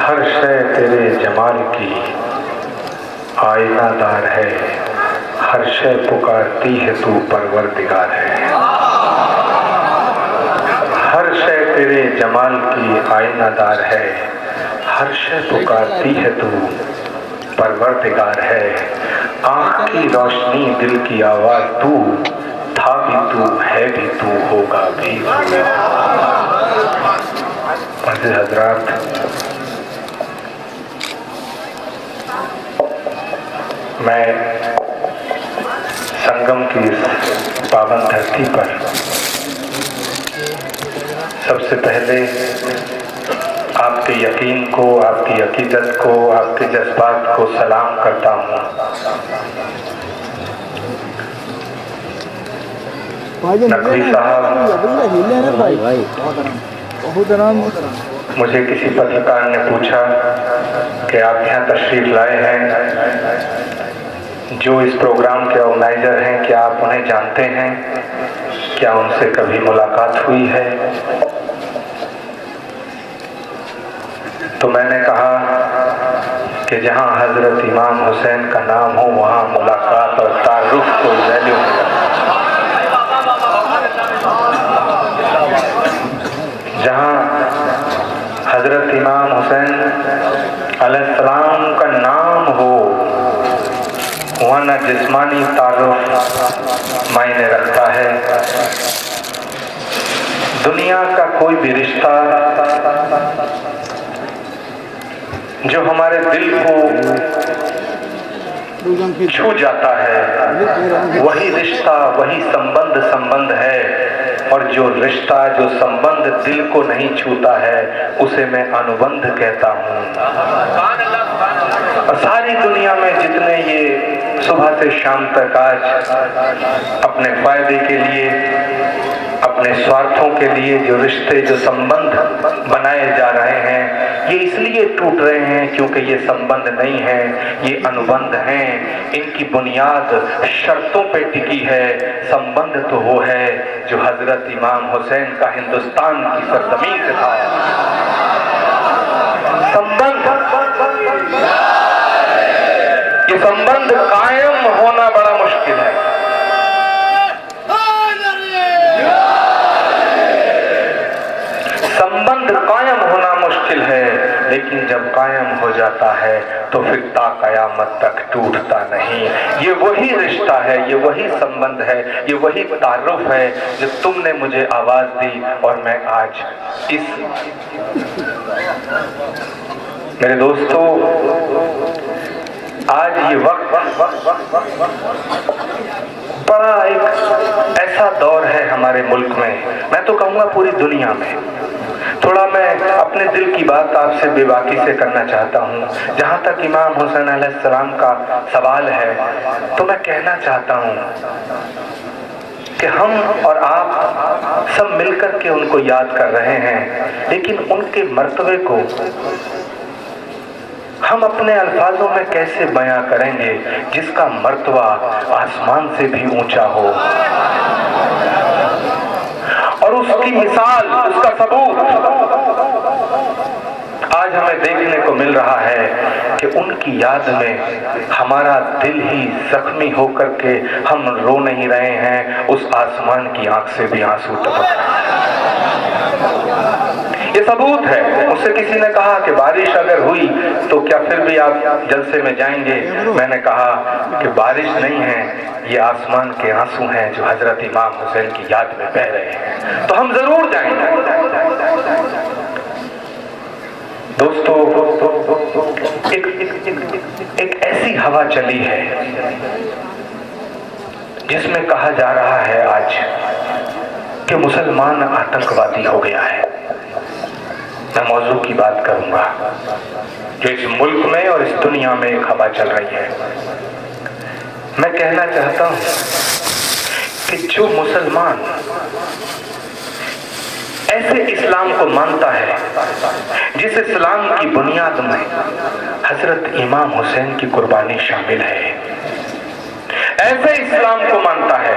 हर शय तेरे जमाल की आईनादार है, हर शय पुकारती है तू परवरदिगार है। हर शय तेरे जमाल की आईनादार है, हर शय पुकारती है तू परवरदिगार है। आँख की रोशनी दिल की आवाज तू, था भी तू है भी तू होगा भी तू। हजरात, मैं संगम की इस पावन धरती पर सबसे पहले आपके यकीन को, आपकी अकीदत को, आपके जज्बात को सलाम करता हूँ। नकवी साहब, मुझे किसी पत्रकार ने पूछा कि आप यहाँ तशरीफ लाए हैं, जो इस प्रोग्राम के ऑर्गेनाइजर हैं, क्या आप उन्हें जानते हैं? क्या उनसे कभी मुलाकात हुई है? तो मैंने कहा कि जहाँ हजरत इमाम हुसैन का नाम हो वहाँ मुलाकात और तारुफ कोई वैल्यू नहीं। जहाँ हजरत इमाम हुसैन अलैहिस्सलाम का नाम हो वहाँ न जिस्मानी तारुफ मायने रखता है। दुनिया का कोई भी रिश्ता जो हमारे दिल को छू जाता है वही रिश्ता, वही संबंध है। और जो रिश्ता, जो संबंध दिल को नहीं छूता है उसे मैं अनुबंध कहता हूँ। और सारी दुनिया में जितने ये सुबह से शाम तक आज अपने फायदे के लिए, अपने स्वार्थों के लिए जो रिश्ते, जो संबंध बनाए जा रहे हैं, ये इसलिए टूट रहे हैं क्योंकि ये संबंध नहीं है, ये अनुबंध हैं। इनकी बुनियाद शर्तों पे टिकी है। संबंध तो वो है जो हजरत इमाम हुसैन का हिंदुस्तान की सरजमीन से था। संबंध, ये संबंध कायम होना बड़ा मुश्किल है। संबंध कायम होना मुश्किल है, लेकिन जब कायम हो जाता है तो फिर ता कयामत तक टूटता नहीं। ये वही रिश्ता है, ये वही संबंध है, ये वही तारुफ है जो तुमने मुझे आवाज दी। और मैं आज इस, मेरे दोस्तों, आज ये वक्त बड़ा एक ऐसा दौर है हमारे मुल्क में, मैं तो कहूँगा पूरी दुनिया में। थोड़ा मैं अपने दिल की बात आपसे बेबाकी से करना चाहता हूँ। जहाँ तक इमाम हुसैन अलैहिस्सलाम का सवाल है तो मैं कहना चाहता हूँ कि हम और आप सब मिलकर के उनको याद कर रहे हैं, लेकिन उनके मर्तबे को हम अपने अल्फाजों में कैसे बयां करेंगे जिसका मर्तबा आसमान से भी ऊंचा हो। और उसकी मिसाल, उसका सबूत आज हमें देखने को मिल रहा है कि उनकी याद में हमारा दिल ही जख्मी होकर के हम रो नहीं रहे हैं, उस आसमान की आंख से भी आंसू टपक रहे हैं। ये सबूत है। मुझसे किसी ने कहा कि बारिश अगर हुई तो क्या फिर भी आप जलसे में जाएंगे? मैंने कहा कि बारिश नहीं है, ये आसमान के आंसू हैं जो हजरत इमाम हुसैन की याद में बह रहे हैं, तो हम जरूर जाएंगे। दोस्तों, एक ऐसी हवा चली है जिसमें कहा जा रहा है आज कि मुसलमान आतंकवादी हो गया है। मैं मौजू की बात करूंगा जो इस मुल्क में और इस दुनिया में एक हवा चल रही है। मैं कहना चाहता हूं कि जो मुसलमान ऐसे इस्लाम को मानता है जिस इस्लाम की बुनियाद में हजरत इमाम हुसैन की कुर्बानी शामिल है, ऐसे इस्लाम को मानता है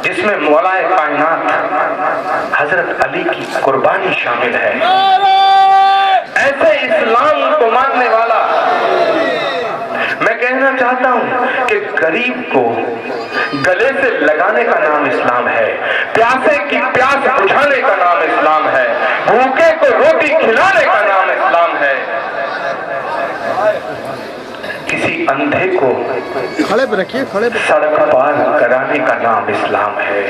जिसमें मौलाए कायनात हजरत अली की कुर्बानी शामिल है, ऐसे इस्लाम को मानने वाला। मैं कहना चाहता हूं कि गरीब को गले से लगाने का नाम इस्लाम है, प्यासे की प्यास बुझाने का नाम इस्लाम है, भूखे को रोटी खिलाने का नाम इस्लाम है, किसी अंधे को खड़े पे रखिए, खड़े पे सड़क पार कराने का नाम इस्लाम है।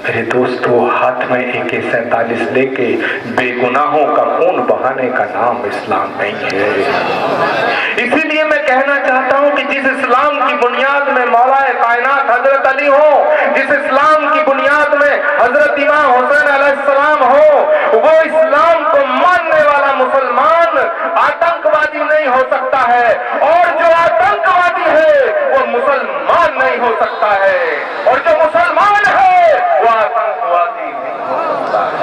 मेरे दोस्तों, हाथ में AK-47 लेके बेगुनाहों का खून बहाने का नाम इस्लाम नहीं है। इसीलिए मैं कहना चाहता हूं कि जिस इस्लाम की बुनियाद में मौलाए कायनात हजरत अली हो, जिस इस्लाम की बुनियाद में हजरत इमाम हुसैन अलैहिस्सलाम हो, वो इस्लाम को मानने वाला मुसलमान आतंकवादी नहीं हो सकता है, और जो आतंकवादी है वो मुसलमान नहीं हो सकता है, और जो मुसलमान है वो आतंकवादी नहीं हो सकता है।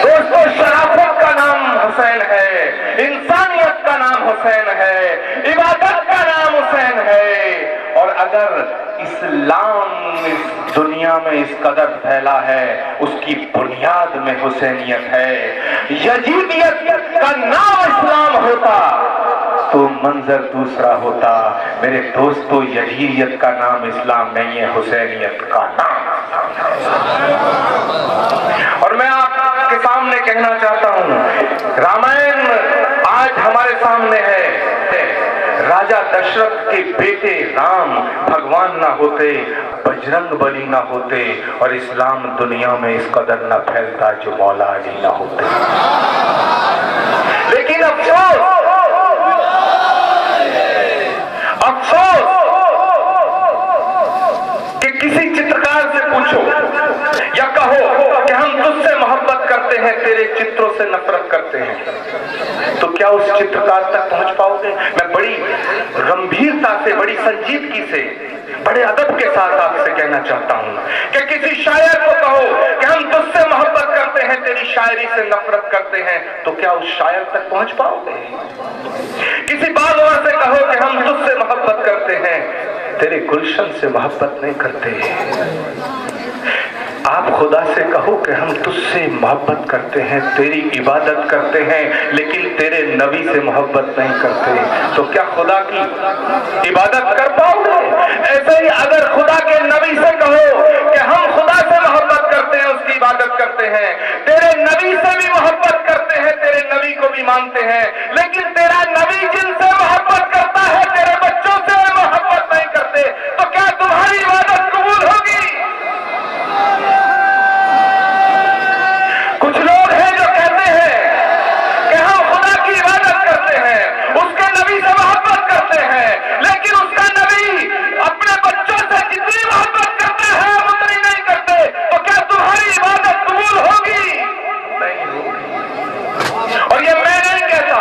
दोस्तों, शराफत का नाम हुसैन है, इंसानियत का नाम हुसैन है, इबादत का नाम हुसैन है। और अगर इस्लाम इस दुनिया में इस कदर फैला है, उसकी बुनियाद में हुसैनियत है। यजीदियत का नाम इस्लाम होता तो मंजर दूसरा होता। मेरे दोस्तों, यजीदियत का नाम इस्लाम नहीं है, हुसैनियत का नाम है। और मैं आपके सामने कहना चाहता हूं, रामायण आज हमारे सामने है। राजा दशरथ के बेटे राम भगवान ना होते, बजरंग बली ना होते, और इस्लाम दुनिया में इस कदर ना फैलता जो मौला अली ना होते। लेकिन अफसोस कि किसी चित्रकार से पूछो या कहो कि हम तुझसे मोहब्बत करते हैं, तेरे चित्रों से नफरत करते हैं, तो क्या उस चित्रकार तक पहुंच पाओगे? मैं बड़ी गंभीरता से, बड़ी संजीदगी से, बड़े अदब के साथ आपसे कहना चाहता हूं कि किसी शायर को कहो कि हम तुझसे मोहब्बत करते हैं, तेरी शायरी से नफरत करते हैं, तो क्या उस शायर तक पहुंच पाओगे? किसी बागवान से कहो कि हम तुझसे मोहब्बत करते हैं, तेरे गुलशन से मोहब्बत नहीं करते। आप खुदा से कहो कि हम तुझसे मोहब्बत करते हैं, तेरी इबादत करते हैं, लेकिन तेरे नबी से मोहब्बत नहीं करते, तो क्या खुदा की इबादत कर पाओगे? ऐसे ही अगर खुदा के नबी से कहो कि हम खुदा से मोहब्बत करते हैं, उसकी इबादत करते हैं, तेरे नबी से भी मोहब्बत करते हैं, तेरे नबी को भी मानते हैं, लेकिन तेरा नबी जिनसे मोहब्बत करता है, तेरे बच्चों से मोहब्बत नहीं करते, तो क्या तुम्हारी इबादत कबूल होगी? कुछ लोग हैं जो कहते हैं कि हम खुदा की इबादत करते हैं, उसके नबी से मोहब्बत करते हैं, लेकिन उसका नबी अपने बच्चों से जितनी मोहब्बत करते हैं उतनी नहीं करते, तो क्या तुम्हारी इबादत कबूल होगी? नहीं होगी। और ये मैं नहीं कहता,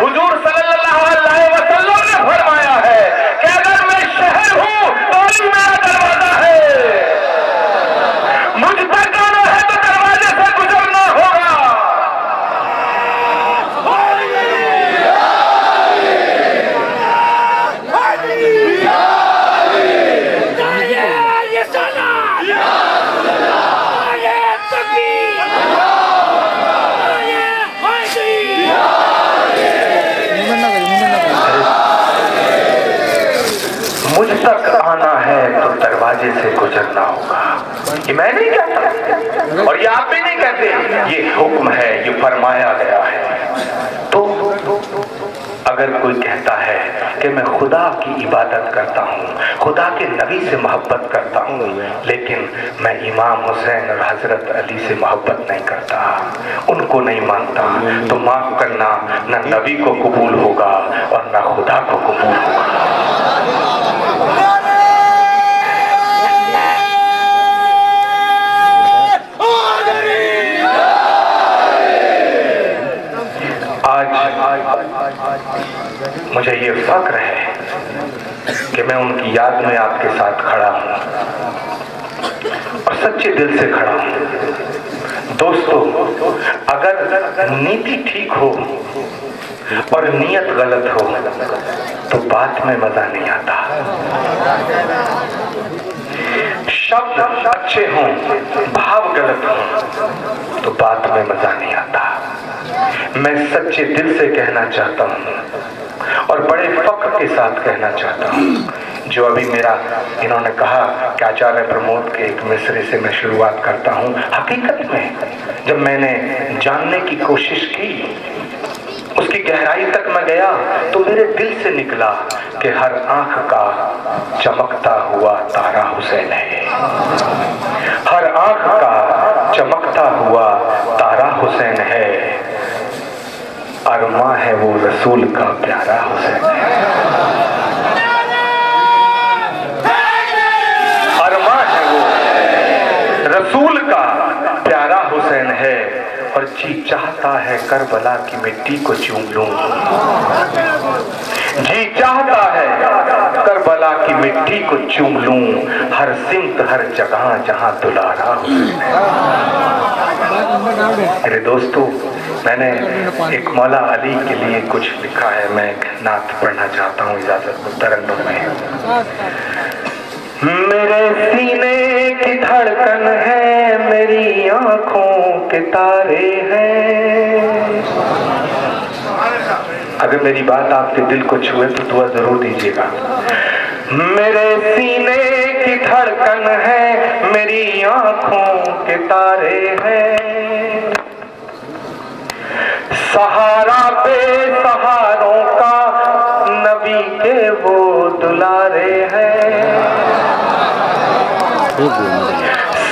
हुजूर सल्लल्लाहु अलैहि वसल्लम ने फरमाया है कि अगर मैं शहर हूं तो अली मेरा दरवाजा है, मुझ तक आना है तो दरवाजे से गुजरना होगा। मुझ तक आना है तो दरवाजे से गुजरना होगा। ये मैं नहीं कहता और ये आप भी नहीं कहते, ये हुक्म है, ये फरमाया गया है। तो अगर कोई कहता है कि मैं खुदा की इबादत करता हूँ, खुदा के नबी से मोहब्बत करता हूँ, लेकिन मैं इमाम हुसैन और हजरत अली से मोहब्बत नहीं करता, उनको नहीं मानता, तो माफ करना, न नबी को कबूल होगा और न खुदा को कबूल होगा। मुझे ये फख्र है कि मैं उनकी याद में आपके साथ खड़ा हूँ और सच्चे दिल से खड़ा हूँ। दोस्तों, अगर नीति ठीक हो और नीयत गलत हो तो बात में मजा नहीं आता। शब्द अच्छे हों, भाव गलत हो तो बात में मजा नहीं आता। मैं सच्चे दिल से कहना चाहता हूँ और बड़े फख्र के साथ कहना चाहता हूँ। जो अभी मेरा इन्होंने कहा कि आचार्य प्रमोद के एक मिसरे से मैं शुरुआत करता हूँ। हकीकत में जब मैंने जानने की कोशिश की, उसकी गहराई तक मैं गया, तो मेरे दिल से निकला कि हर आंख का चमकता हुआ तारा हुसैन है। हर आंख का चमकता हुआ तारा हुसैन है। अरमा है वो रसूल का प्यारा हुसैन है। अरमा है वो रसूल का प्यारा हुसैन है। और जी चाहता है करबला की मिट्टी को चूम लूं। जी चाहता है करबला की मिट्टी को चूम लूं। हर सिमत हर जगह जहां दुलारा हुसैन है। मेरे दोस्तों, मैंने एक मौला अली के लिए कुछ लिखा है। मैं एक नात पढ़ना चाहता हूँ, इजाजत दो। तरन्नुम में मेरे सीने की धड़कन है, मेरी आंखों के तारे हैं। अगर मेरी बात आपके दिल को छुए तो दुआ जरूर दीजिएगा। मेरे सीने की धड़कन है, मेरी आंखों के तारे हैं। सहारा पे सहारों का नबी के वो दुलारे हैं।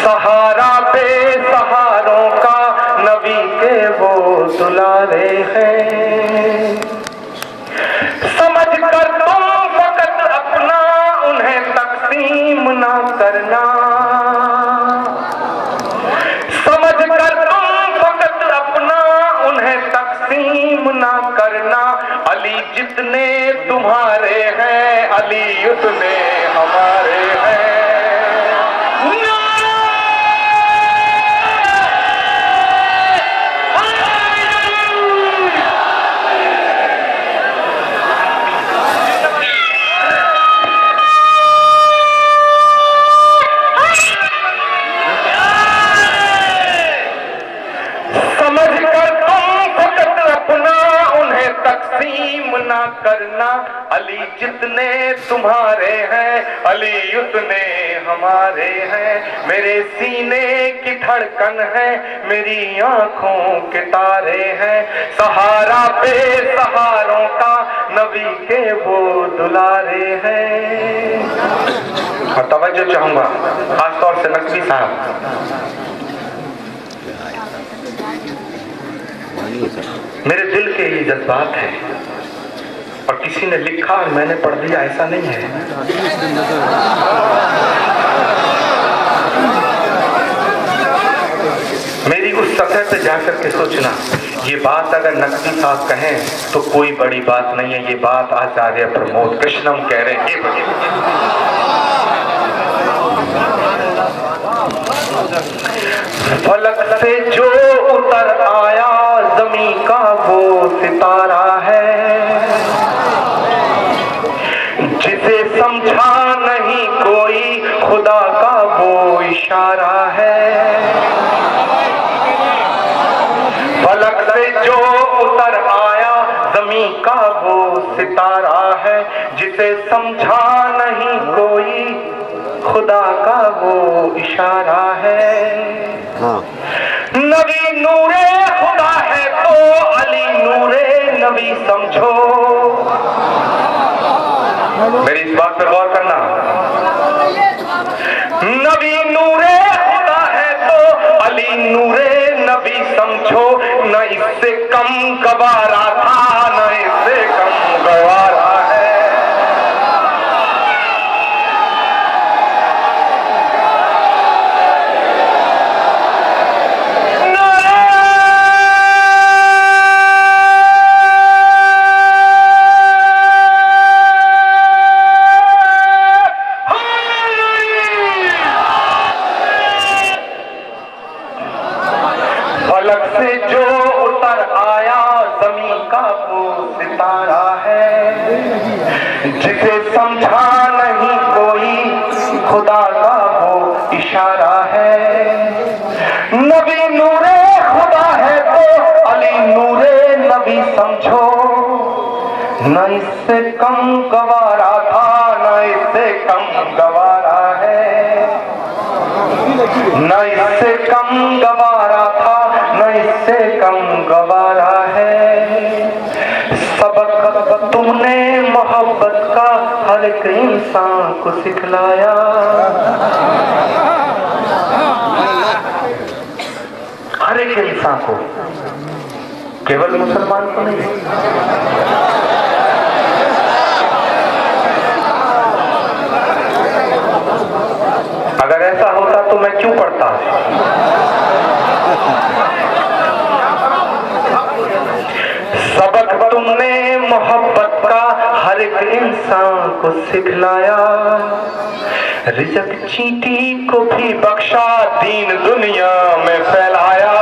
सहारा पे सहारों का नबी के वो दुलारे हैं। समझ कर तुम फकत अपना उन्हें तकसीम ना करना। समझ कर तुम फकत अपना उन्हें तकसीम ना करना। अली जितने तुम्हारे हैं, अली उतने हमारे हैं। तकसीम ना करना। अली जितने तुम्हारे हैं, अली उतने हमारे हैं। मेरे सीने की धड़कन है, मेरी आंखों के तारे हैं। सहारा पे सहारों का नबी के वो दुलारे हैं। और तवज्जो चाहूंगा खासतौर से नकवी साहब, मेरे दिल के ये जज्बात हैं और किसी ने लिखा और मैंने पढ़ दिया, ऐसा नहीं है। मेरी उस सतह पे जाकर के सोचना, ये बात अगर नकवी साहब कहें तो कोई बड़ी बात नहीं है। ये बात आचार्य प्रमोद कृष्णम कह रहे हैं। फलक से जो उतर आया ज़मीं का वो सितारा है। जिसे समझा नहीं कोई खुदा का वो इशारा है। फलक से जो उतर आया ज़मीं का वो सितारा है। जिसे समझा नहीं कोई खुदा का वो इशारा है। नबी नूरे खुदा है तो अली नूरे नबी समझो। मेरी इस बात पर गौर करना। नबी नूरे खुदा है तो अली नूरे नबी समझो। न इससे कम गवारा था, न इससे कम गवारा है। फलक से जो उतर आया ज़मीं का वो सितारा है। जिसे समझा नहीं कोई खुदा का वो इशारा है। नबी नूरे खुदा है तो अली नूरे नबी समझो, न इससे कम गवारा था न इससे कम गवारा है, न इससे कम गवारा था न इससे कम गवारा है। सबक तुमने मोहब्बत का हर एक इंसान को सिखलाया। हर एक इंसान को, केवल मुसलमान को नहीं। अगर ऐसा होता तो मैं क्यों पढ़ता? सबक तुमने मोहब्बत का हर एक इंसान को सिखलाया, रिज़्क़ चींटी को भी बख्शा दीन दुनिया में फैलाया।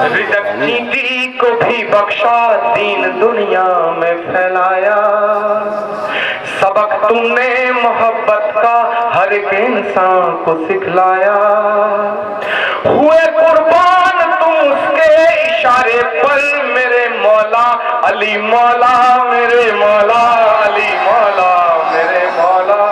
रिज़्क़ चींटी को भी बख्शा दीन दुनिया में फैलाया। सबक तुमने मोहब्बत का हर एक इंसान को सिखलाया। हुए कुर्बान तुम उसके इशारे पर मेरे मौला अली मौला, मेरे मौला अली मौला, मेरे मौला।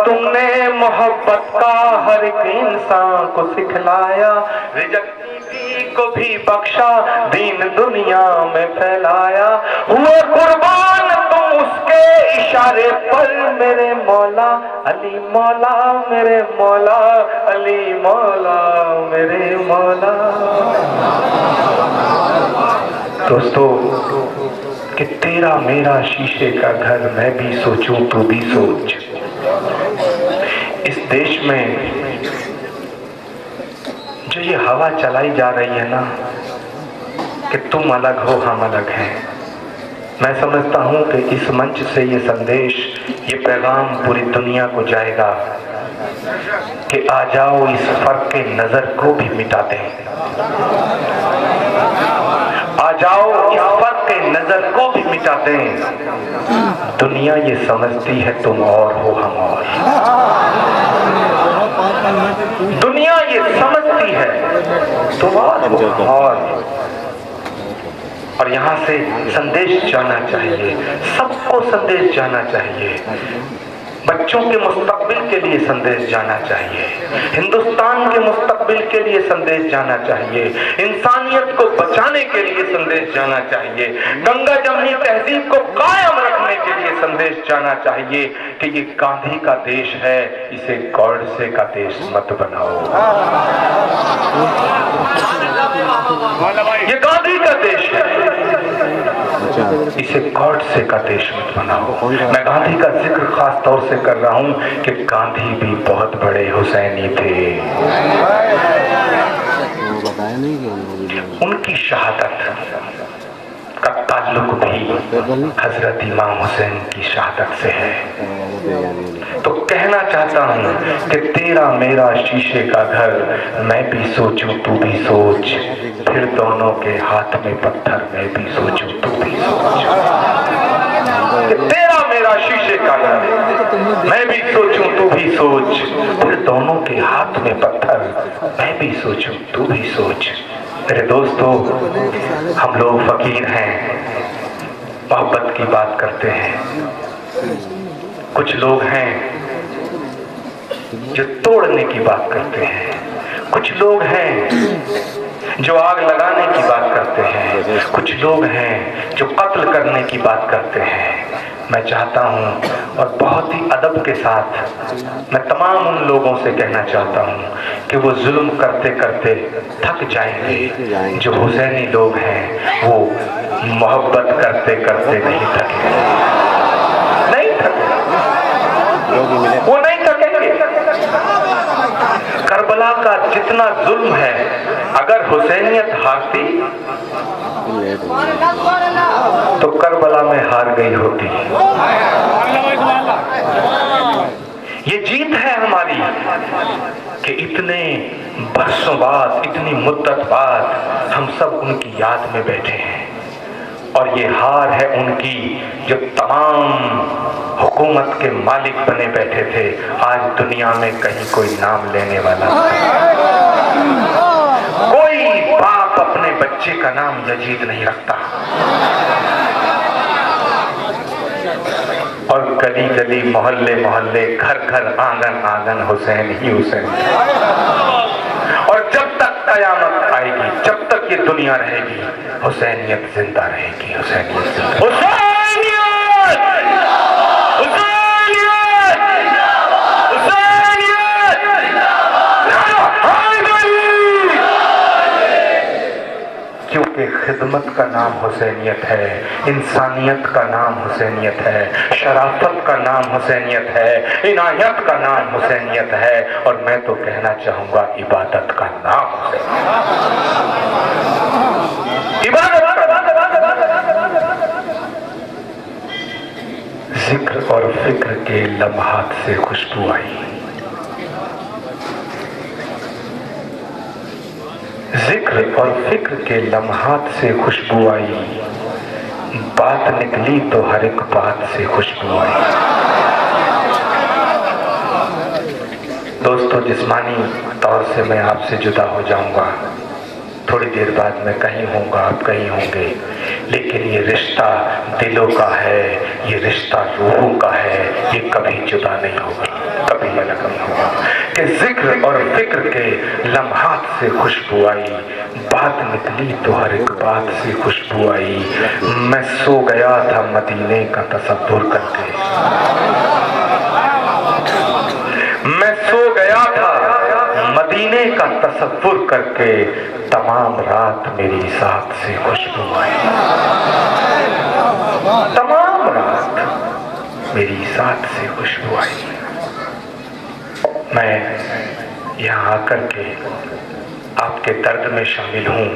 तुमने मोहब्बत का हर एक इंसान को सिखलाया, रिज़्क़ को भी बख्शा दीन दुनिया में फैलाया। हुए कुर्बान तुम उसके इशारे पर मेरे मौला अली मौला, मेरे मौला अली मौला, मेरे मौला। दोस्तों, कि तेरा मेरा शीशे का घर, मैं भी सोचूं तू भी सोच। इस देश में जो ये हवा चलाई जा रही है ना कि तुम अलग हो हम अलग हैं, मैं समझता हूं कि इस मंच से ये संदेश, ये पैगाम पूरी दुनिया को जाएगा कि आ जाओ इस फर्क के नजर को भी मिटा दें। आ जाओ इस फर्क के नजर को भी मिटा दें। दुनिया ये समझती है तुम और हो हम और। दुनिया ये समझती है तुम और हो हम और यहाँ से संदेश जाना चाहिए, सबको संदेश जाना चाहिए। बच्चों के मुस्तकबिल के लिए संदेश जाना चाहिए, हिंदुस्तान के मुस्तकबिल के लिए संदेश जाना चाहिए, इंसानियत को बचाने के लिए संदेश जाना चाहिए, गंगा जमनी तहजीब को कायम रखने के लिए संदेश जाना चाहिए कि ये गांधी का देश है, इसे गॉडसे का देश मत बनाओ। ये गांधी का देश है, इसे गॉडसे का देश मत बनाओ। मैं गांधी का जिक्र खास तौर से कर रहा हूं कि गांधी भी बहुत बड़े हुसैनी थे। उनकी शहादत का ताल्लुक भी हजरत इमाम हुसैन की शहादत से है। तो कहना चाहता हूं कि तेरा मेरा शीशे का घर, मैं भी सोचूं तू भी सोच, फिर दोनों के हाथ में पत्थर, मैं भी सोचूं तू भी सोच। तेरा मेरा शीशे का घर, मैं भी सोचूं तू भी सोच, फिर दोनों के हाथ में पत्थर, मैं भी सोचूं तू भी सोच। मेरे दोस्तों, हम लोग फकीर हैं, मोहब्बत की बात करते हैं। कुछ लोग हैं जो तोड़ने की बात करते हैं, कुछ लोग हैं जो आग लगाने की बात करते हैं, कुछ लोग हैं जो कत्ल करने की बात करते हैं। मैं चाहता हूं और बहुत ही अदब के साथ मैं तमाम उन लोगों से कहना चाहता हूँ कि वो जुल्म करते करते थक जाएंगे। जो हुसैनी लोग हैं वो मोहब्बत करते करते नहीं थके, नहीं थके, वो नहीं थकेंगे। करबला का जितना जुल्म है, अगर हुसैनियत हारती तो करबला में हार गई होती। ये जीत है हमारी कि इतने बरसों बाद, इतनी मुद्दत बाद हम सब उनकी याद में बैठे हैं। और ये हार है उनकी जो तमाम हुकूमत के मालिक बने बैठे थे, आज दुनिया में कहीं कोई नाम लेने वाला नहीं। कोई बाप अपने बच्चे का नाम यजीद नहीं रखता। और गली गली, मोहल्ले मोहल्ले, घर घर, आंगन आंगन हुसैन ही हुसैन। और जब तक कयामत आएगी, जब तक ये दुनिया रहेगी, हुसैनियत जिंदा रहेगी। हुसैनियत जिंदा, क्योंकि खिदमत का नाम हुसैनियत है, इंसानियत का नाम हुसैनियत है, शराफत का नाम हुसैनियत है, इनायत का नाम हुसैनियत है, और मैं तो कहना चाहूंगा इबादत का नाम हुसैनियत। जिक्र और फिक्र के लम्हात से खुशबू आई, जिक्र और फिक्र के लम्हात से खुशबू आई, बात निकली तो हर एक बात से खुशबू आई। दोस्तों, जिस्मानी तौर से मैं आपसे जुदा हो जाऊंगा, थोड़ी देर बाद मैं कहीं होऊंगा, आप कहीं होंगे, लेकिन ये रिश्ता दिलों का है, ये रिश्ता रूहों का है, ये कभी जुदा नहीं होगा, कभी अलग नहीं होगा। कि जिक्र और फिक्र के लम्हात से खुशबू आई, बात निकली तो हर एक बात से खुशबू आई। मैं सो गया था मदीने का तसव्वुर करके, मैं सो गया था मदीने का तसव्वुर करके, तमाम रात मेरी साथ से खुशबू आई, तमाम रात मेरी साथ से खुशबू आई। मैं यहाँ आकर के आपके दर्द में शामिल हूँ,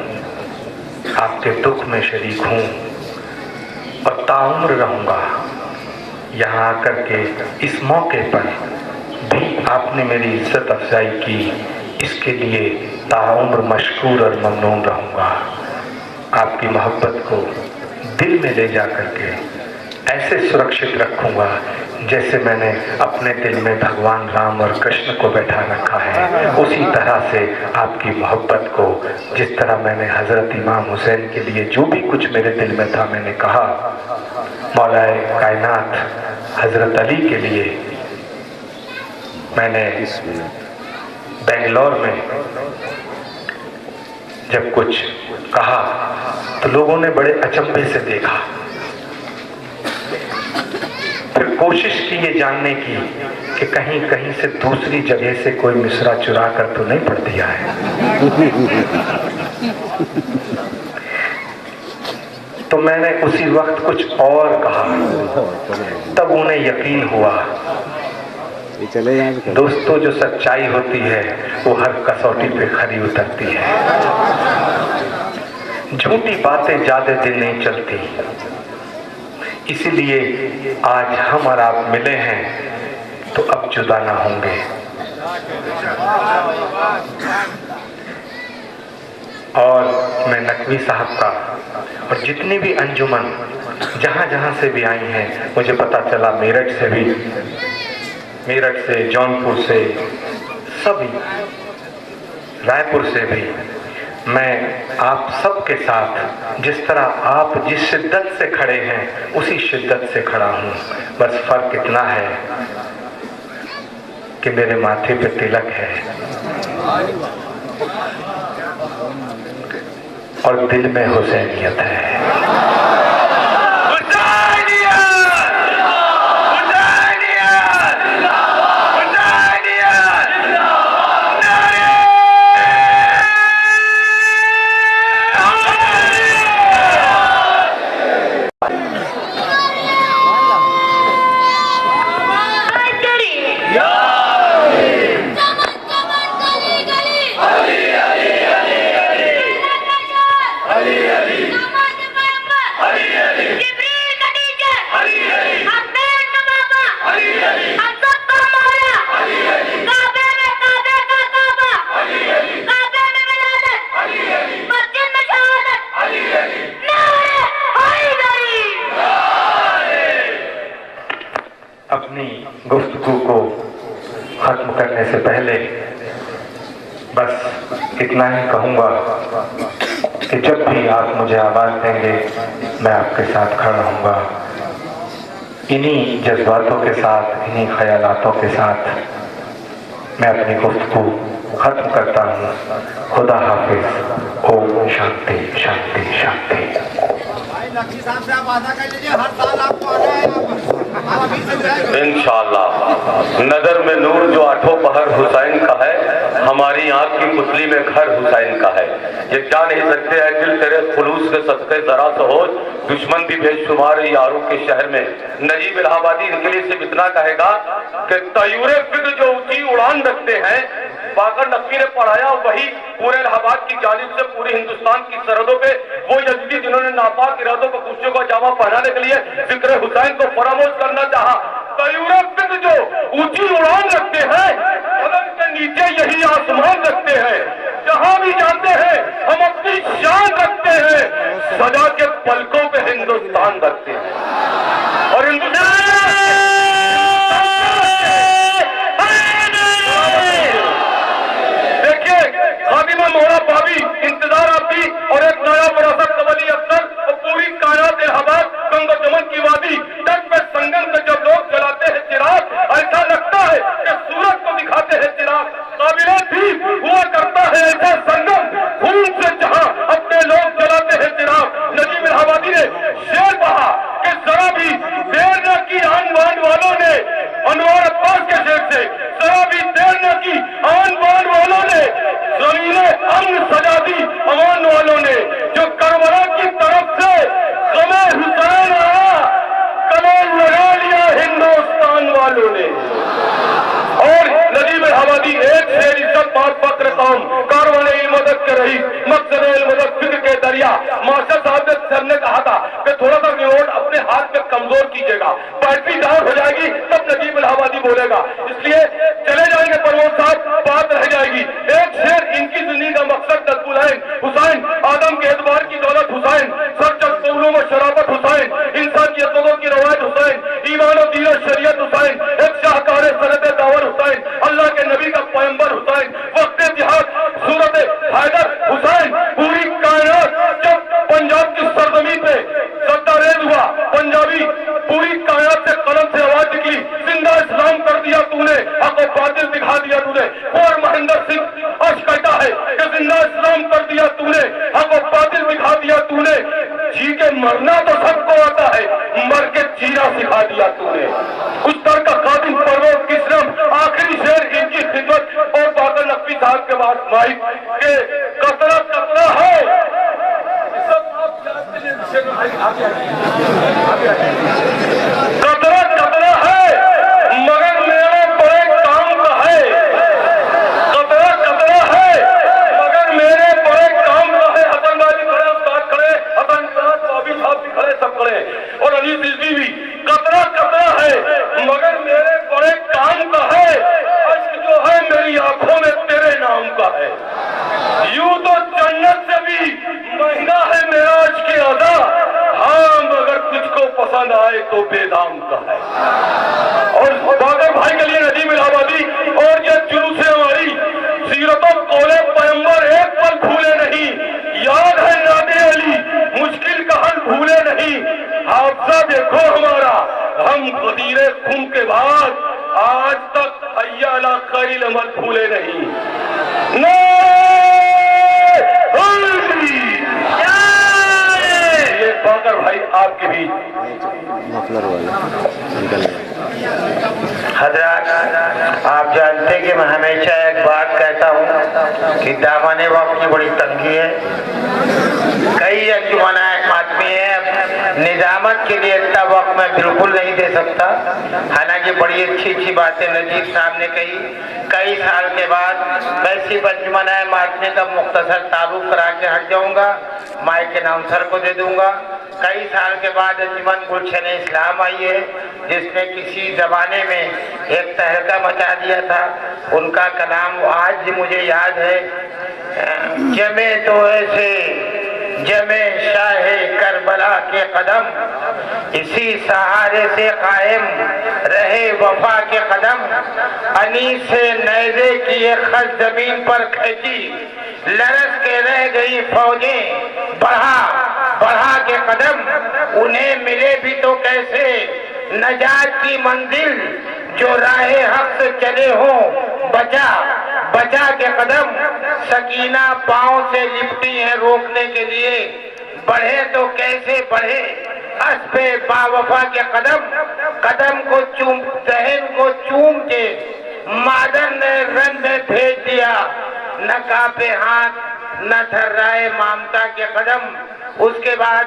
आपके दुख में शरीक हूँ और ताउम्र रहूँगा। यहाँ आकर के इस मौके पर भी आपने मेरी इज्जत अफजाई की, इसके लिए ताउम्र मशकूर और ममनून रहूँगा। आपकी मोहब्बत को दिल में ले जा करके ऐसे सुरक्षित रखूँगा जैसे मैंने अपने दिल में भगवान राम और कृष्ण को बैठा रखा है। उसी तरह से आपकी मोहब्बत को, जिस तरह मैंने हज़रत इमाम हुसैन के लिए जो भी कुछ मेरे दिल में था, मैंने कहा मौलाए कायनात हज़रत अली के लिए मैंने बेंगलोर में जब कुछ कहा तो लोगों ने बड़े अचंभे से देखा। फिर कोशिश की ये जानने की कि कहीं कहीं से दूसरी जगह से कोई मिसरा चुरा कर तो नहीं पढ़ दिया है। तो मैंने उसी वक्त कुछ और कहा, तब उन्हें यकीन हुआ। दोस्तों, जो सच्चाई होती है वो हर कसौटी पे खरी उतरती है। झूठी बातें ज्यादा दिन नहीं चलती, इसीलिए आज हम और आप मिले हैं तो अब जुदा ना होंगे। और मैं नकवी साहब का और जितनी भी अंजुमन जहाँ जहाँ से भी आई हैं, मुझे पता चला मेरठ से भी, मेरठ से, जौनपुर से, सभी रायपुर से भी, मैं आप सबके साथ जिस तरह आप जिस शिद्दत से खड़े हैं उसी शिद्दत से खड़ा हूँ। बस फर्क इतना है कि मेरे माथे पे तिलक है और दिल में हुसैनियत है। हुसैनियत! खत्म करने से पहले बस इतना ही कहूँगा कि जब भी आप मुझे आवाज़ देंगे मैं आपके साथ खड़ा रहूँगा। इन्हीं जज्बातों के साथ, इन्हीं ख्यालातों के साथ मैं अपनी गुफ्तगू खत्म करता हूँ। खुदा हाफिज। ओम शांति शांति शांति। नकवी साहब से आप वादा कर लीजिए, हर साल आपको आना है। इंशाअल्लाह। नजर में नूर जो आठों पहर हुसैन का है, हमारी आंख की पुतली में घर हुसैन का है। ये क्या नहीं सकते हैं दिल तेरे खुलूस के सदके जरा सा हो, दुश्मन भी बेशुमार यारों के शहर में। नजीब इलाहाबादी इनके लिए सिर्फ इतना कहेगा कि तयूरे फिक्र जो ऊंची उड़ान रखते हैं, बाकर नकवी ने पढ़ाया वही पूरे इलाहाबाद की जानिब से पूरे हिंदुस्तान की सरहदों पे वो यजीदी जिन्होंने नापाक इरादों को कुर्सियों का जामा पहनाने के लिए जिक्र हुसैन को फरामोश करना चाहा। तयूरे फिक्र जो ऊंची उड़ान रखते हैं, पलंग के नीचे यही आसमान रखते हैं। जहां भी जाते हैं हम अपनी शान रखते हैं, सजा के पलकों पे हिंदुस्तान रखते हैं। और हिंदुस्तान खादिमा मोहरा भाभी इंतजार आपकी और एक नया विरासत कबली अफसर और पूरी कायनात इलाहाबाद गंगा जमन की वादी तट पे संगम से जब लोग जलाते हैं चिराग, ऐसा लगता है कि सूरज को दिखाते हैं चिराग। काबिले भी हुआ करता है ऐसा संगम खून से जहां अपने लोग जलाते हैं चिराग। नजीब इलाहाबादी ने शेर कहा कि जरा भी देर न की आन बान वालों ने, अनवर अब्बास के शेर से, जरा भी देर न की आन बान वालों ने, जमीने अमन सजा दी अमान वालों ने। जो करबला की तरफ से गमे हुसैन आया, कलम लगा लिया हिंदुस्तान वालों ने। और नजीब इलाहाबादी एक शेर इज्जत बात फक्र कौम कारवाने मदद के रही मकसद मदद फिक्र के दरिया। मास्टर साहब ने सर ने कहा था कि थोड़ा सा रिमोट अपने हाथ में कमजोर कीजिएगा, बैटरी डाउन हो जाएगी तब नजीब इलाहाबादी बोलेगा। इसलिए चले जाएंगे परमोद साहब, बात रह जाएगी। एक शेर इनकी जिंदगी का मकसद नजबुलैन हुसैन, आदम के एतबार की दौलत हुसैन, सच्चल कौलों में शराबत हुसैन, इंसान की अक़ीदों की रवायत हुसैन, ईमान और दीन और शरीयत हुसैन, एक शाहकार सनत दावर हुसैन, अल्लाह के नबी का पैगंबर हुसैन, वक्त जिहाद सूरत हैदर हुसैन। पूरी कायनात जब पंजाब की सरजमीन पे सत्तारेज हुआ, पंजाबी पूरी कायनात से कलम से आवाज निकली, जिंदा इस्लाम कर दिया तूने, हक और बातिल दिखा दिया तूने। और महेंद्र सिंह आज कहता है कि जिंदा इस्लाम कर दिया तूने, हक और बातिल दिखा दिया तूने। जी के मरना तो सबको आता है, मर के जीना सिखा दिया तूने। उस तरह का कादिम परवेज किस्म आखिरी शेर इनकी खिदमत और बाकर नकवी साहब के बाद माइक के कतरा कतरा है। कतरा कतरा है मगर मेरे बड़े काम का है। कतरा कतरा है मगर मेरे बड़े काम का है। हसन भाई खड़े, उस्ताद खड़े, हसन साहब भी खड़े, सब खड़े और अली रिजवी भी। कतरा कतरा है मगर मेरे बड़े काम का है। अश्क जो है मेरी आंखों में तेरे नाम का है। यूं तो जन्नत से भी महंगा है मेरा अश्क के अदा, हाँ मगर तुझको पसंद आए तो बेदाम का है। और बागर भाई के लिए नजीब इलाहाबादी और ये जुलूस हमारी सीरतों कोले पैगंबर एक पल भूले नहीं। याद है नादे अली मुश्किल का हल भूले नहीं। हादसा देखो हमारा हम गदीरे खून के बाद आज तक हय्या अला खैरिल अमल भूले नहीं। ये बाकर भाई आपके बीच हजरत, आप जानते हैं कि मैं हमेशा एक बात कहता हूँ कि दामन वक्त की बड़ी तंगी है। कई अंजुमन आदमी है, निजामत के लिए इतना वक्त मैं बिल्कुल नहीं दे सकता। हालांकि बड़ी अच्छी अच्छी बातें नजीब साहब ने कही। कई साल के बाद मैं सिर्फ अंजुमन मातमी का मुख्तसर तारुफ करा के हट जाऊंगा, माई के नाम सर को दे दूंगा। कई साल के बाद अंजुमन गुलशन इस्लाम आई है, जिसने किसी जमाने में एक तहलका मचा दिया था। उनका कलाम आज भी मुझे याद है। जमे तो ऐसे जमे शाहे करबला के कदम, इसी सहारे से कायम रहे वफा के कदम। कनीज से नैजे की एक खस जमीन पर खींची, लरस के रह गई फौजें, बढ़ा के कदम, उन्हें मिले भी तो कैसे नजात की मंजिल, जो राहे हक से चले हों बचा के कदम, सकीना पांव से लिपटी है रोकने के लिए, बढ़े तो कैसे बढ़े पे बावफा के कदम को दहन को चूम के मादर ने रन में भेज दिया, न कांपे हाथ न थर्राए ममता के कदम। उसके बाद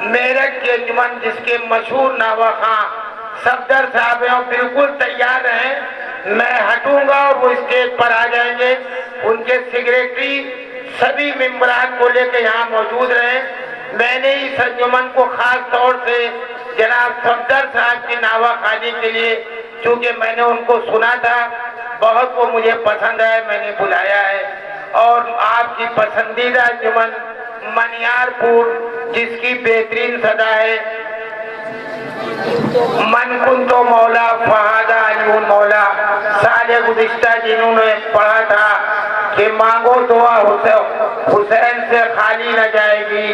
मेरठ के अंजुमन जिसके मशहूर नावा खां सफदर साहब हैं, बिल्कुल तैयार हैं, मैं हटूंगा और वो स्टेज पर आ जाएंगे। उनके सेक्रेटरी सभी मेंबरान को लेकर यहाँ मौजूद रहे। मैंने इस अंजुमन को खास तौर से जनाब सफदर साहब की नावाखानी के लिए, चूंकि मैंने उनको सुना था, बहुत वो मुझे पसंद है, मैंने बुलाया है। और आपकी पसंदीदा अंजुमन मनियारपुर जिसकी बेहतरीन सदा है, मन कुन तो मौला फहादा अलीउन मौला, साले गुज़िश्ता जिन्होंने पढ़ा था कि मांगो दुआ हुसैन से खाली न जाएगी,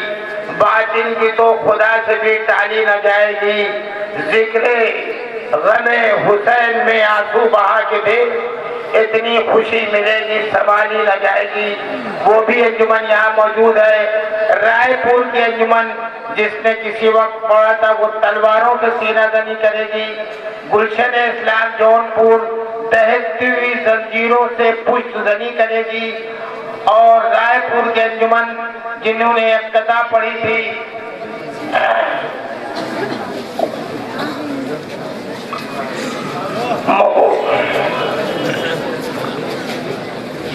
बातिल की तो खुदा से भी टाली न जाएगी, जिक्रे गमे हुसैन में आंसू बहा के दे, इतनी खुशी मिलेगी संभाली न जाएगी। वो भी अंजुमन यहाँ मौजूद है। रायपुर की अंजुमन जिसने किसी वक्त पढ़ा था वो तलवारों से सीनाजनी करेगी। गुलशन इस्लाम जौनपुर दहकती हुई जंजीरों से पुष्टजनी करेगी। और रायपुर के अंजुमन जिन्होंने एक कथा पढ़ी थी,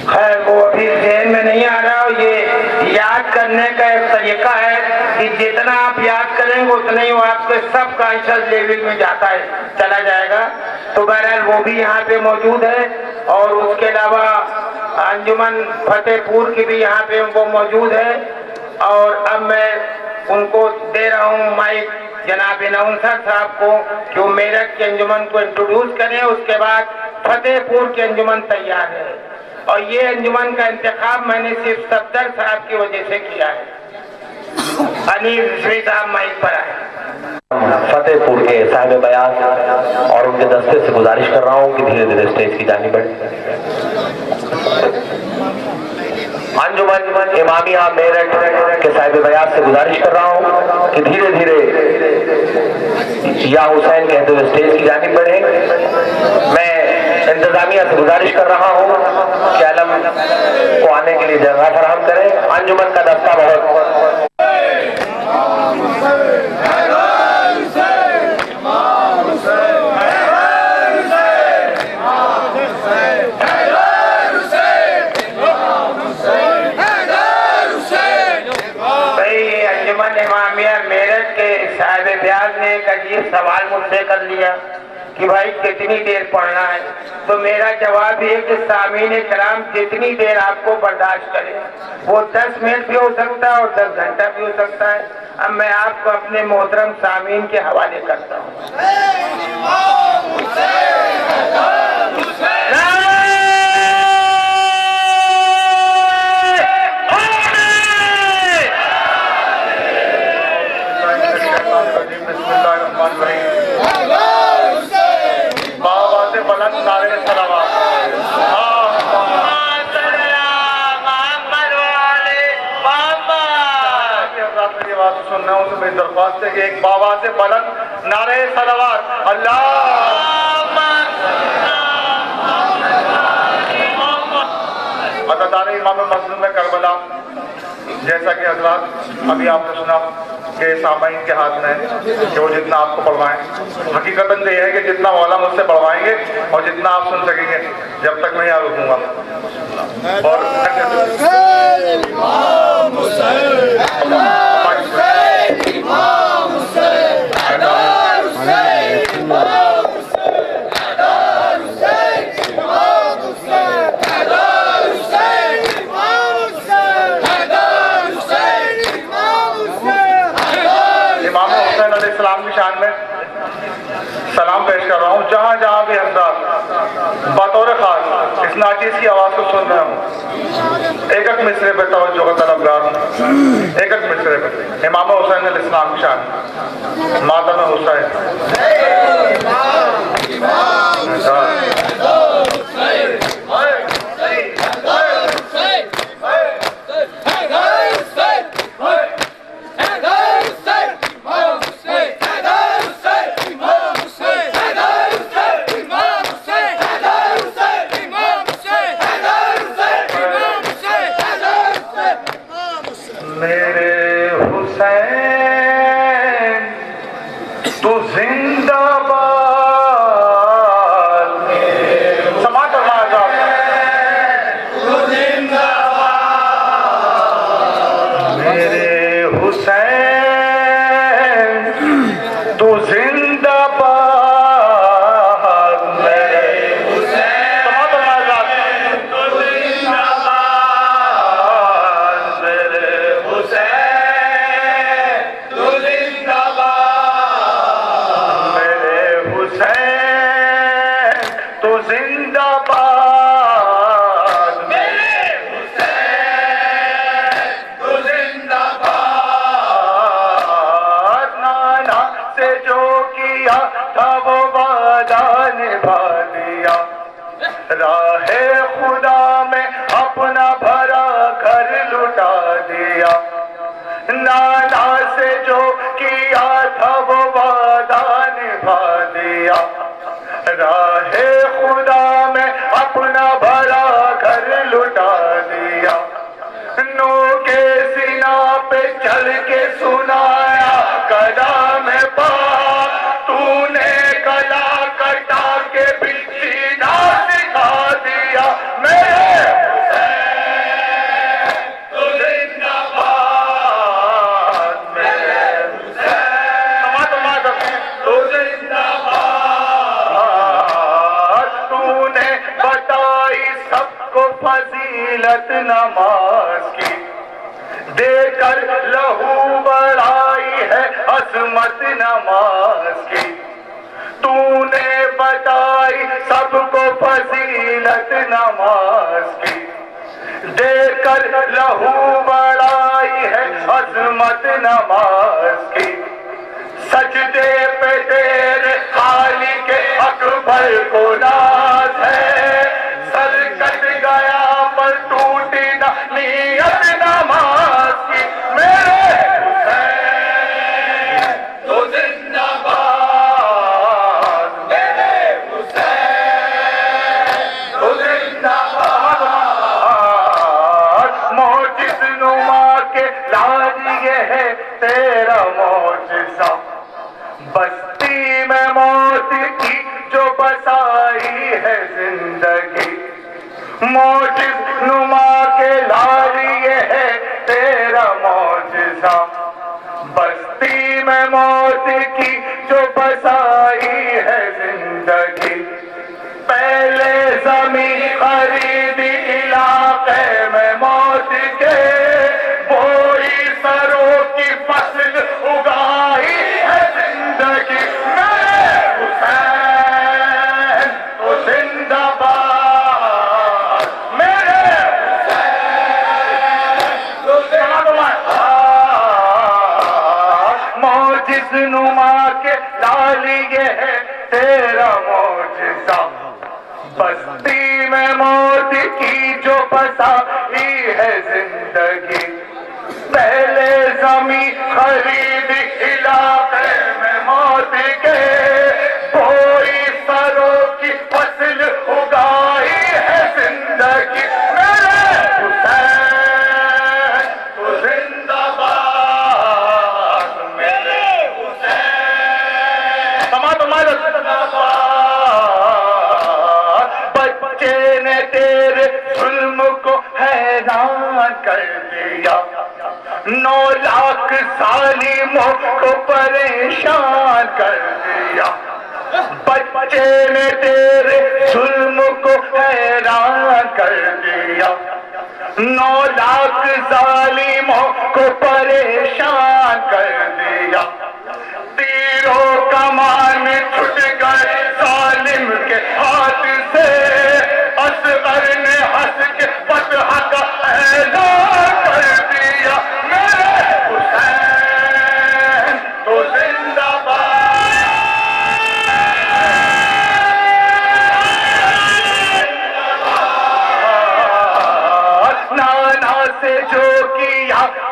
खैर वो अभी ज़हन में नहीं आ रहा। ये याद करने का एक तरीका है कि जितना आप याद करेंगे उतना ही वो आपके सब कॉन्शियस लेवल में जाता है, चला जाएगा। तो बहरहाल वो भी यहाँ पे मौजूद है। और उसके अलावा अंजुमन फतेहपुर की भी यहाँ पे वो मौजूद है। और अब मैं उनको दे रहा हूँ माइक जनाब नौंसर साहब को कि वो मेरठ के अंजुमन को इंट्रोड्यूस करें। उसके बाद फतेहपुर के अंजुमन तैयार है। और ये अंजुमन का इंतखाब मैंने सिर्फ सफदर साहब की वजह से किया है। अनिल रिजवी साहब माइक पर आए। फतेहपुर के साहिब बयान और उनके दस्ते से गुजारिश कर रहा हूँ कि धीरे धीरे स्टेज की जानी बढ़े। अंजुमन इमामिया मेरठ के साहिब बयान से गुजारिश कर रहा हूँ कि धीरे धीरे या हुसैन कहते हुए स्टेज की जानी बढ़े। मैं इंतजामिया से गुजारिश कर रहा हूँ कि आलम को आने के लिए जगह फराहम करें। अंजुमन का दस्ता बहुत अंजुमन इमामिया मेरठ के साहिब ब्याज ने एक अजीब सवाल मुझसे कर लिया कि भाई कितनी देर पढ़ना है। तो मेरा जवाब ये कि सामीन कराम जितनी देर आपको बर्दाश्त करे, वो 10 मिनट भी हो सकता है और 10 घंटा भी हो सकता है। अब मैं आपको अपने मोहतरम सामीन के हवाले करता हूँ। सुनना हूँ तो मेरी दरख्वास्त है कि एक बाबा से बुलंद नारे सलावत अल्लाह। अदादार इमाम मस्जिद में करबला, जैसा कि हजरात अभी आपने सुना कि सामाइन के हाथ में है कि वो जितना आपको पढ़वाएं। हकीकतन तो यह है कि जितना मौला मुझसे पढ़वाएंगे और जितना आप सुन सकेंगे, जब तक मैं यहाँ रुकूंगा। और शान में सलाम पेश कर रहा हूँ। जहाँ जहाँ भी हजरात बतौर नाचिस की आवाज को सुन रहा हूँ। एक एक मिसरे पे तवज्जो का तलबगार, एक एक मिसरे पे इमाम हुसैन अलैहिस्सलाम की शान, मातम हुसैन। राहे खुदा में अपना भरा घर लुटा दिया, नाना से जो किया था वो वादा निभा दिया। राहे खुदा में अपना भरा घर लुटा दिया, नो के सीना पे चल के सुनाया कदम पाक, तूने गला कटा के भी सीना दिखा दिया। मेरे तो जिंदाबाद, मेरे तो जिंदाबाद। तूने बताई सबको फजीलत नमाज की, देकर लहू बढ़ाई है अजमत नमाज की। तूने बताई सबको फजीलत नमाज की, देकर लहू बढ़ाई है अजमत नमाज की। सजदे पे तेरे खाली के अकबर को नाज है, सर कट गया पर टूटी ना नियत नमाज की। मेरे हुसैन तो जिंदाबाद, मेरे हुसैन तो जिंदाबाद। मोजिज़ नुमा के लाज ये है तेरा मोजिज़ा, बस्ती में मौत की जो बसाई है जिंदगी। मोजिज़ नुमा के लाल ये है तेरा मौजिज़ा, बस्ती में मौत की जो बसाई है जिंदगी। पहले ज़मीन खरीदी इलाके में मौत के, बोई सरों की फसल उगाई है जिंदगी। मेरे हुसैन तो जिंदाबाद, मेरे हुसैन तो जिंदाबाद। मोजिज़ नुमा के लाल ये है तेरा मोजिज़ा, बस्ती में मौत की जो बसाई है जिंदगी। पहले ज़मीन खरीदी इलाके में मौत के, कोई सरों की फसल उगाई है जिंदगी। मेरे हुसैन तो जिंदाबाद, मेरे हुसैन तुम्हारा जिंदाबाद। बच्चे ने तेरे जुल्म को हैरान कर दिया, 9 लाख जालिमों को परेशान कर दिया। बच्चे ने तेरे जुल्म को हैरान कर दिया, 9 लाख जालिमों को परेशान कर दिया। तीरों कमान छूट गए जालिम के हाथ से, असगर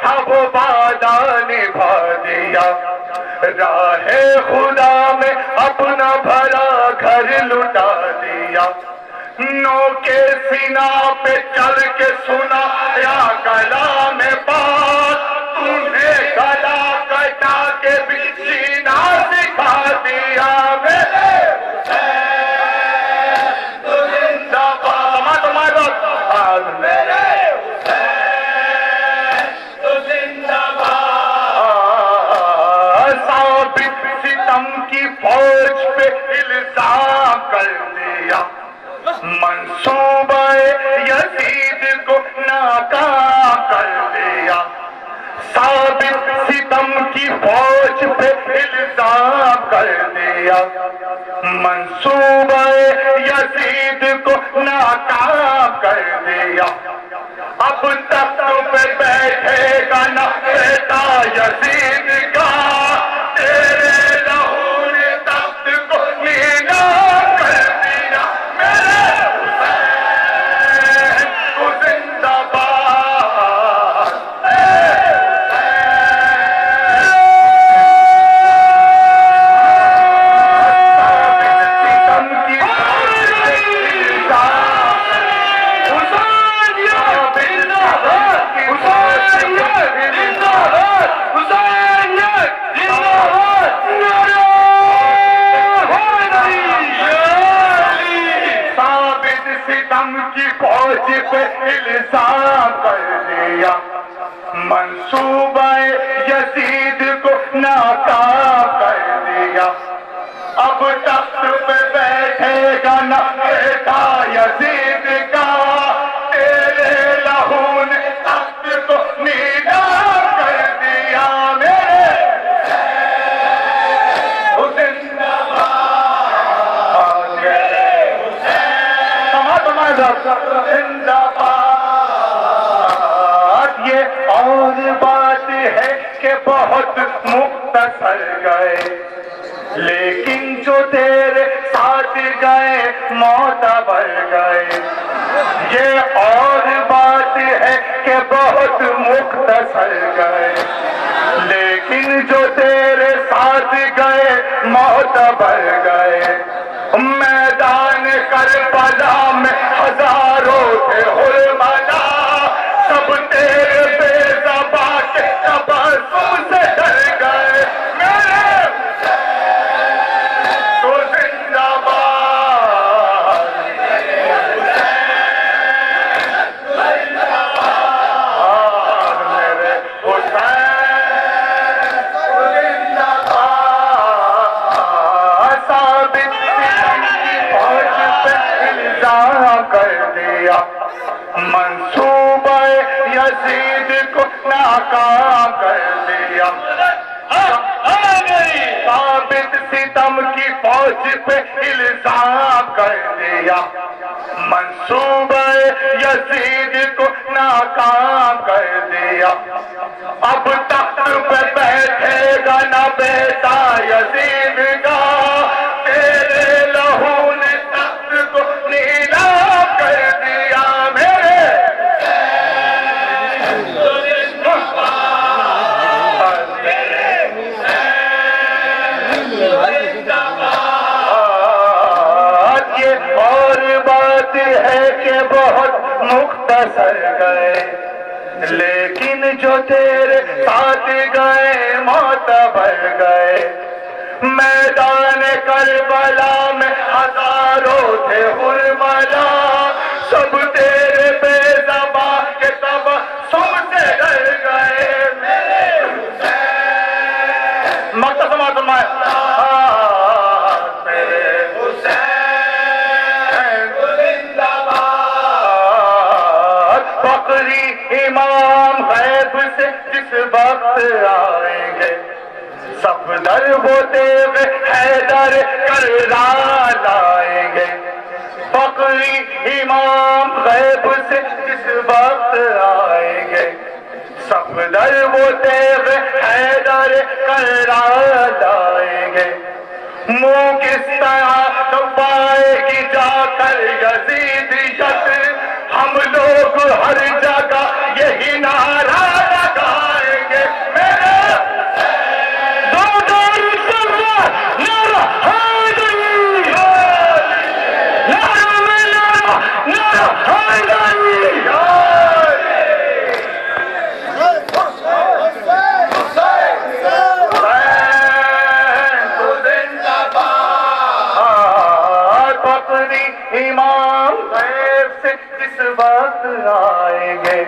था वो वादा निभा दिया। राहे खुदा में अपना भरा घर लुटा दिया। नो के सीना पे चल के सुना या गला में बात, तूने गला कटा के भी जीना सिखा दिया। मेरे की फौज पे इल्जाम कर दिया। मंसूबे यजीद को नाकाम कर दिया। साबित सितम की फौज पे इल्जाम कर दिया। मंसूबे यजीद को नाकाम कर दिया। अब तख्त पे बैठेगा ना बेटा यजीद का, तेरे लहू ने तख्त को नीलाम कर दिया। मेरे हुसैन को जिंदाबाद। फौज पे इल्जाम कर दिया। मंसूबे यजीद को नाकाम कर दिया। अब तख्त पे बैठेगा ना बेटा यजीद का, तेरे लहू ने तख्त को नीलाम कर दिया। मेरे हुसैन जिंदाबाद। ये और बात है कि बहुत मुख्तसर गए, लेकिन जो तेरे साथ गए मोतबर गए। ये और बात है कि बहुत मुख्तसर गए, लेकिन जो तेरे साथ गए मोतबर गए। मैदान करबला में हजारों थे हुरमला, सब तेरे बेज़बा के तबस्सुम से डर गए। मेरे तो जिंदाबाद। मेरे हुसैन जिंदाबाद। साबित कर दिया। मंसूबे यजीद को नाकाम कर दिया। साबित सितम की फौज पे इल्जाम कर दिया। मंसूबे यजीद को नाकाम कर दिया। अब तख्त पे बैठेगा ना बेटा यजीद का, तेरे लहू ने तख्त को नीलाम कर दिया। मेरे ये और बात है कि बहुत मुख्तसर गए, लेकिन जो तेरे साथ गए मोतबर गए। मैदान करबला में हजारों थे हुरमला, सब तेरे बेज़बा के तबस्सुम से डर गए। मेरे हुसैन मक्तसमा तुम्हारे मेरे हुसैन जिंदाबाद। बकरी इमाम गैब से जिस वक्त आएंगे, सफदर वो देव हैदर कररार लाएंगे। बकरी इमाम गैब से जिस वक्त आएंगे, सफदर वो देव हैदर कररार लाएंगे। मुंह किस तरह पाएगी जाकर यजीदियत, हम लोग हर जगह यही नारा लगा से जिस वक्त आएंगे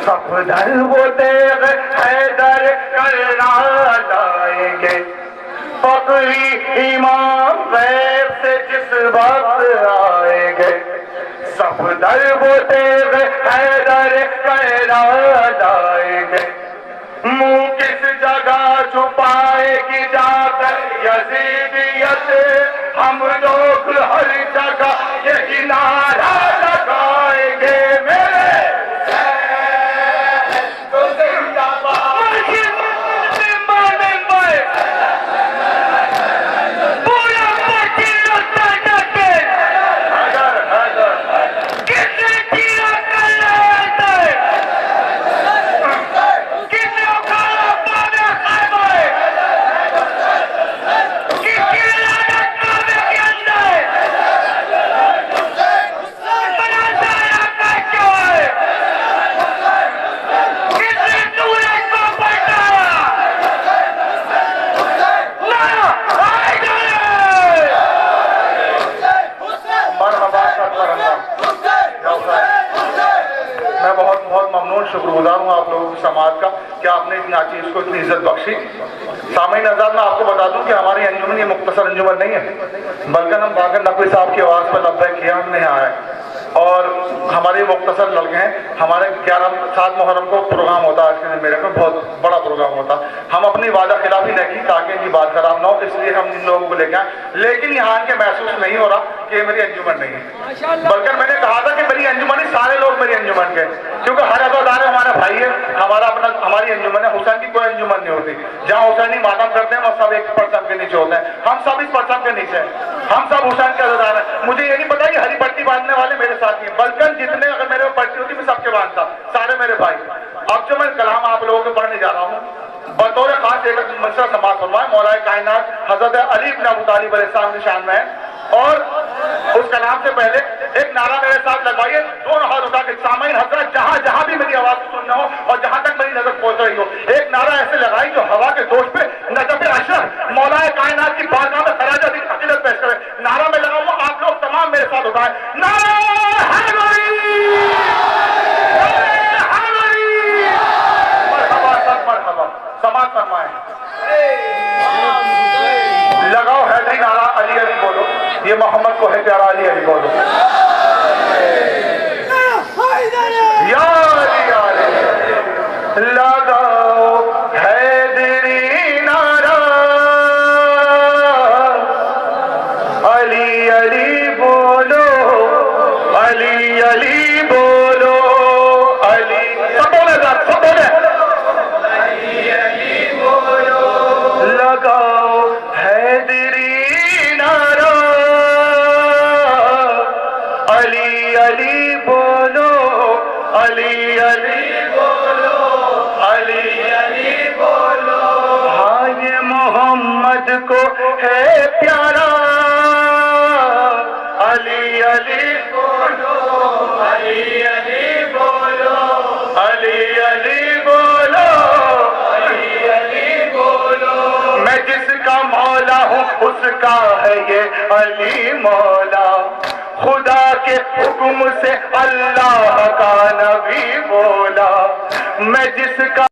सफदर वो तेग हैदर करना लाएंगे। फकरी इमाम गैब से जिस वक्त आएंगे सफदर वो तेग हैदर करना लाएंगे। मुंह किस जगह छुपाएगी जाकर यजीदियत, हम लोग हर जगह यही नारा लगाएंगे। मेरे शुक्रगुजार हूँ आप लोगों की समाज का कि आपने इतनी अच्छी इसको इतनी इज्जत बख्शी। सामईन आजाद, मैं आपको बता दूं कि हमारी अंजुमन ये मुख्तसर अंजुमन नहीं है, बल्कि हम बाकर नकवी साहब की आवाज़ पर लब्बैक किया हमने यहाँ आए और हमारे मुख्तसर लड़के हैं। हमारे 7 मुहर्रम को प्रोग्राम होता है, आज के दिन मेरे को बहुत बड़ा प्रोग्राम होता। हम अपनी वादा खिलाफी नहीं की ताकि इनकी बात खराब ना हो, इसलिए हम इन लोगों को लेके आए। लेकिन यहाँ के महसूस नहीं हो रहा कि मेरी अंजुमन नहीं है, बल्कि मैंने कहा था कि मेरी अंजुमन ही सारे लोग मेरी अंजुमन के, क्योंकि हर अदादार हमारा भाई है, हमारा अपना हमारी अंजुमन है। हुसैन की कोई अंजुमन नहीं होती, जहाँ हुसैनी मातम करते हैं वो सब 1% के नीचे होते हैं, हम सब 20% के नीचे हैं, हम सब हुसैन के अदादार हैं। मुझे ये नहीं पता कि हरी पट्टी बांधने वाले मेरे साथी हैं, बल्कि जितने अगर मेरे को पट्टी होती मैं सबके बांधता, सारे मेरे भाई। अब जो मैं कलाम आप लोगों को पढ़ने जा रहा हूँ बतौर खास एक मसला समाज फरमाए मौलाए कायनात हजरत अली इब्न अबू तालिब अलैहिस्सलाम की शान में है। और उस कलाम से पहले एक नारा मेरे साथ लगवाइए, दोनों हाथ उठा के। सामईन हजरत जहां जहां भी मेरी आवाज सुन रहा हो और जहां तक मेरी नजर पहुंच रही हो, एक नारा ऐसे लगाई जो हवा के दोष पे नजफ अशरफ मौलाए कायनात की बारगाह में खराज अकीदत पेश करे। नारा में लगाऊंगा, आप लोग तमाम मेरे साथ उठाए, नारा हैदरी, समाज फरमाए, लगाओ हैदरी नारा, अली अली बोलो, ये मोहम्मद को है प्यारा, अली अली बोलो, या अली अली, लगाओ हैदरी नारा, अली अली बोलो, अली अली बोलो, अली सब बोले, सब बोले, लगाओ हैदरी नारा, अली अली बोलो, अली अली बोलो, अली अली बोलो। हाँ ये मोहम्मद को है प्यारा, अली अली बोलो, अली अली बोलो, अली अली बोलो, अली अली बोलो। मैं जिसका मौला हूँ उसका है ये अली मौला, खुदा के हुक्म से अल्लाह का नबी बोला। मैं जिसका